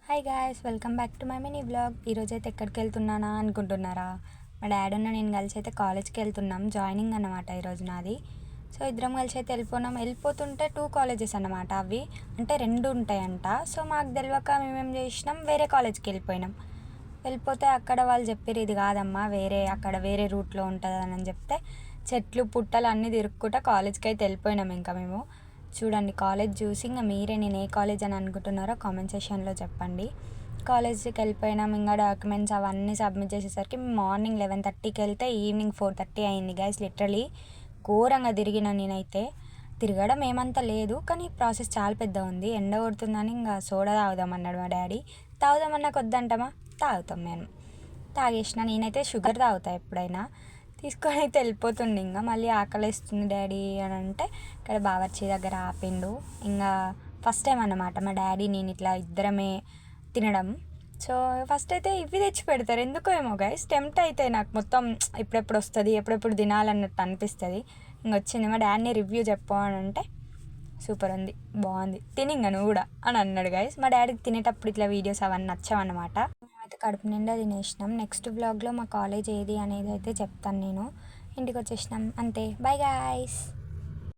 Hi guys, welcome back to my mini vlog. ఈరోజు అయితే ఎక్కడికి వెళ్తున్నానా అనుకుంటున్నారా? మా డాడీ ఉన్న నేను కలిసి అయితే కాలేజ్కి వెళ్తున్నాం. జాయినింగ్ అన్నమాట ఈరోజు నాది. సో ఇద్దరం కలిసి అయితే వెళ్ళిపోతుంటే 2 కాలేజెస్ అన్నమాట. అవి అంటే 2 ఉంటాయంట. సో మాకు తెలియక మేమేం చేసినాం, వేరే కాలేజ్కి వెళ్ళిపోతే అక్కడ వాళ్ళు చెప్పారు, ఇది కాదమ్మా అక్కడ వేరే రూట్లో ఉంటుంది అని చెప్తే చెట్లు పుట్టలు అన్నీ తిరుక్కుంటా కాలేజ్కి అయితే వెళ్ళిపోయినాం. ఇంకా మేము చూడండి కాలేజ్ చూసి ఇంకా మీరే నేను ఏ కాలేజ్ అని అనుకుంటున్నారో కామెంట్ సెక్షన్లో చెప్పండి. కాలేజ్కి వెళ్ళిపోయినాం. ఇంకా డాక్యుమెంట్స్ అవన్నీ సబ్మిట్ చేసేసరికి మార్నింగ్ 11:30కి వెళ్తే ఈవినింగ్ 4:30 అయింది గైస్. లిటరలీ ఘోరంగా తిరిగిన నేనైతే. తిరగడం ఏమంత లేదు, కానీ ప్రాసెస్ చాలా పెద్ద ఉంది. ఎండ కొడుతుందని ఇంకా సోడా తాగుదామన్నాడు మా డాడీ. తాగుదామన్నా కొద్దంటామా, తాగుతాం. తాగేసిన. నేనైతే షుగర్ తాగుతా ఎప్పుడైనా. తీసుకొని అయితే వెళ్ళిపోతుండే. ఇంకా మళ్ళీ ఆకలిస్తుంది డాడీ అని అంటే ఇక్కడ బావర్చి దగ్గర ఆపిండు. ఇంకా ఫస్ట్ టైం అన్నమాట మా డాడీ నేను ఇట్లా ఇద్దరమే తినడం. సో ఫస్ట్ అయితే ఇవి తెచ్చి పెడతారు, ఎందుకో ఏమో గైస్. టెంప్ట్ అయితే నాకు మొత్తం ఎప్పుడెప్పుడు వస్తుంది, ఎప్పుడెప్పుడు తినాలన్నట్టు అనిపిస్తుంది. ఇంకొచ్చింది మా డాడీని రివ్యూ చెప్పు అని అంటే సూపర్ ఉంది, బాగుంది, తిని ఇంకా నువ్వు కూడా అని అన్నాడు గైస్. మా డాడీకి తినేటప్పుడు ఇట్లా వీడియోస్ అవన్నీ నచ్చామన్నమాట. మేమైతే కడుపు నిండా తినేసినాం. నెక్స్ట్ వ్లాగ్లో మా కాలేజ్ ఏది అనేది అయితే చెప్తాను నేను. ఇంటికి వచ్చేసినాం అంతే. By guys.